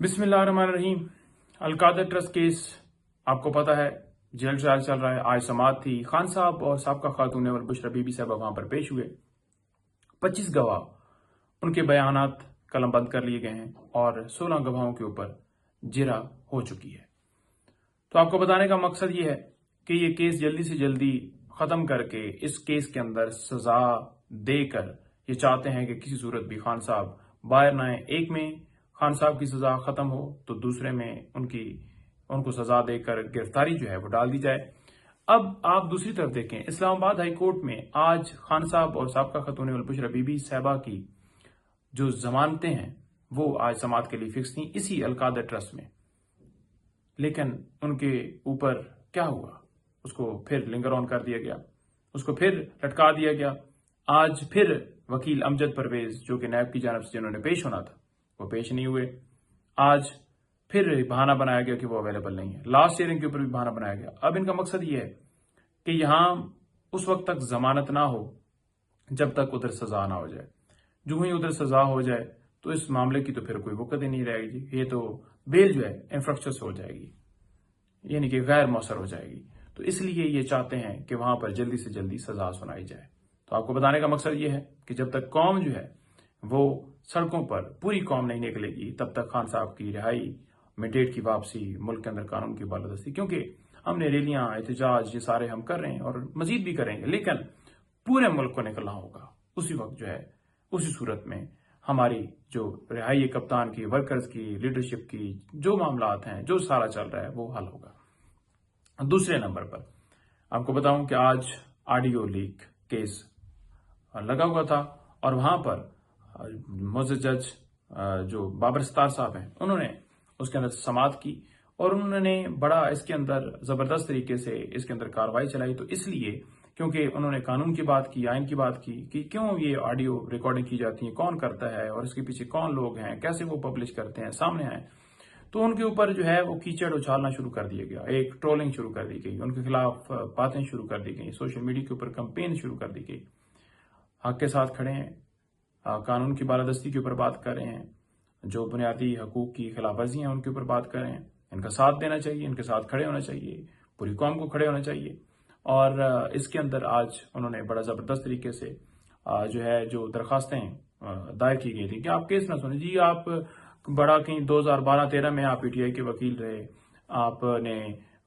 बिस्मिल्लाहिर्रहमानिर्रहीम। Al-Qadir trust case आपको पता है, जेल ट्रायल चल रहा है। आज समाअत थी। खान साहब और साबका खातून अव्वल बुशरा बीबी साहबा वहां पर पेश हुए। 25 गवाह, उनके बयानात कलमबंद कर लिए गए हैं और 16 गवाहों के ऊपर जिरा हो चुकी है। तो आपको बताने का मकसद ये है कि ये केस जल्दी से जल्दी खत्म करके इस केस के अंदर सजा देकर ये चाहते हैं कि किसी सूरत भी खान साहब बाहर ना आए। एक में खान साहब की सजा खत्म हो तो दूसरे में उनको सजा देकर गिरफ्तारी जो है वो डाल दी जाए। अब आप दूसरी तरफ देखें, इस्लामाबाद हाई कोर्ट में आज खान साहब और साबका खातून अव्वल बुशरा बीबी साहबा की जो जमानतें हैं वो आज समाअत के लिए फिक्स थी इसी अलकादर ट्रस्ट में। लेकिन उनके ऊपर क्या हुआ, उसको फिर लिंगर ऑन कर दिया गया, उसको फिर लटका दिया गया। आज फिर वकील अमजद परवेज जो कि नैब की जानिब से जिन्होंने पेश होना था वो पेश नहीं हुए। आज फिर बहाना बनाया गया कि वो अवेलेबल नहीं है। लास्ट हियरिंग के ऊपर भी बहाना बनाया गया। अब इनका मकसद ये है कि यहां उस वक्त तक जमानत ना हो जब तक उधर सजा ना हो जाए। जो ही उधर सजा हो जाए तो इस मामले की तो फिर कोई वक़्त ही नहीं रहेगी। ये तो बेल जो है इंफ्रक्चर हो जाएगी, यानी कि गैर मौसर हो जाएगी। तो इसलिए ये चाहते हैं कि वहां पर जल्दी से जल्दी सजा सुनाई जाए। तो आपको बताने का मकसद ये है कि जब तक कौम जो है वो सड़कों पर पूरी कौम नहीं निकलेगी तब तक खान साहब की रिहाई, मैंडेट की वापसी, मुल्क के अंदर कानून की बालादस्ती, क्योंकि हमने रैलियां, एहतजाज ये सारे हम कर रहे हैं और मजीद भी करेंगे, लेकिन पूरे मुल्क को निकलना होगा। उसी वक्त जो है उसी सूरत में हमारी जो रिहाई कप्तान की, वर्कर्स की, लीडरशिप की जो मामलात हैं, जो सारा चल रहा है वो हल होगा। दूसरे नंबर पर आपको बताऊं कि आज ऑडियो लीक केस लगा हुआ था और वहां पर मुअज़्ज़ज़ जज जो बाबर सत्तार साहब हैं उन्होंने उसके अंदर समाअत की और उन्होंने बड़ा इसके अंदर जबरदस्त तरीके से इसके अंदर कार्रवाई चलाई। तो इसलिए क्योंकि उन्होंने कानून की बात की, आइन की बात की कि क्यों ये ऑडियो रिकॉर्डिंग की जाती है, कौन करता है और इसके पीछे कौन लोग हैं, कैसे वो पब्लिश करते हैं, सामने आए। तो उनके ऊपर जो है वो कीचड़ उछालना शुरू कर दिया गया, एक ट्रोलिंग शुरू कर दी गई, उनके खिलाफ बातें शुरू कर दी गई, सोशल मीडिया के ऊपर कंपेन शुरू कर दी गई। हक के साथ खड़े हैं, कानून की बालादस्ती के ऊपर बात कर रहे हैं, जो बुनियादी हकूक की खिलाफ वर्जी हैं उनके ऊपर बात कर रहे हैं। इनका साथ देना चाहिए, इनके साथ खड़े होना चाहिए, पूरी कौम को खड़े होना चाहिए। और इसके अंदर आज उन्होंने बड़ा जबरदस्त तरीके से जो है जो दरखास्तें दायर की गई थी कि आप केस ना सुने जी, आप बड़ा कहीं 2012-13 में आप पीटीआई के वकील रहे, आपने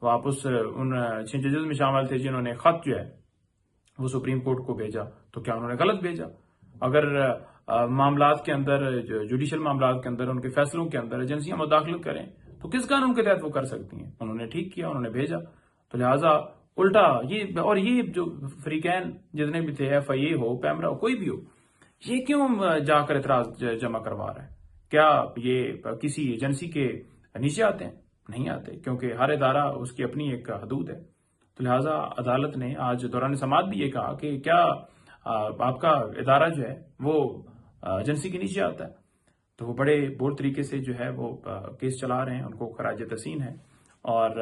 वापस उन जजेस में शामिल थे जिन्होंने खत जो है वो सुप्रीम कोर्ट को भेजा। तो क्या उन्होंने गलत भेजा? अगर मामलात के अंदर, जुडिशल मामलात के अंदर, उनके फैसलों के अंदर एजेंसियां मुदाखलत करें तो किस कानून के तहत वो कर सकती हैं? उन्होंने ठीक किया, उन्होंने भेजा। तो लिहाजा उल्टा ये जो फ्रीकैन जितने भी थे, FIA हो, पैमरा हो, कोई भी हो, ये क्यों जाकर एतराज जमा करवा रहा है? क्या ये किसी एजेंसी के नीचे आते हैं? नहीं आते, क्योंकि हर इदारा उसकी अपनी एक हदूद है। तो लिहाजा अदालत ने आज दौरान समाअत भी ये कहा कि क्या आपका इदारा जो है वो एजेंसी के नीचे आता है? तो वो बड़े बोल्ड तरीके से जो है वो केस चला रहे हैं, उनको खराज तहसीन है। और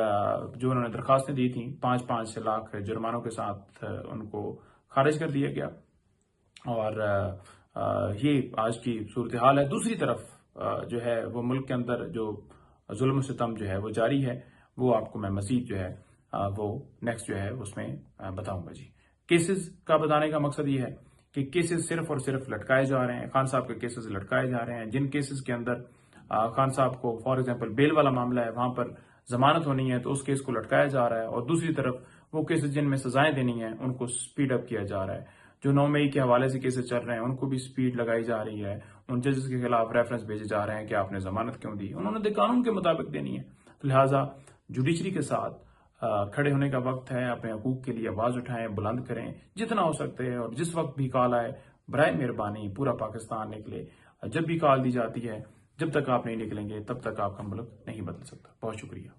जो उन्होंने दरखास्तें दी थी 5-5 लाख जुर्मानों के साथ उनको खारिज कर दिया गया। और ये आज की सूरत हाल है। दूसरी तरफ जो है वो मुल्क के अंदर जो जुल्म सितम जो है वो जारी है, वो आपको मैं मजीद जो है वो नेक्स्ट जो है उसमें बताऊंगा जी। केसेस का बताने का मकसद ये है कि केसेस सिर्फ और सिर्फ लटकाए जा रहे हैं। खान साहब के केसेस लटकाए जा रहे हैं। जिन केसेस के अंदर खान साहब को फॉर एग्जांपल बेल वाला मामला है, वहां पर जमानत होनी है तो उस केस को लटकाया जा रहा है। और दूसरी तरफ वो केसेस जिनमें सजाएं देनी है उनको स्पीड अप किया जा रहा है। जो 9 मई के हवाले से केसेस चल रहे हैं उनको भी स्पीड लगाई जा रही है। उन जजेस के खिलाफ रेफरेंस भेजे जा रहे हैं कि आपने जमानत क्यों दी, उन्होंने कानून के मुताबिक देनी है। तो लिहाजा जुडिशरी के साथ खड़े होने का वक्त है। अपने हकूक के लिए आवाज उठाएं, बुलंद करें जितना हो सकते हैं। और जिस वक्त भी कॉल आए, बराए मेहरबानी पूरा पाकिस्तान निकले। जब भी कॉल दी जाती है, जब तक आप नहीं निकलेंगे तब तक आपका मुल्क नहीं बदल सकता। बहुत शुक्रिया।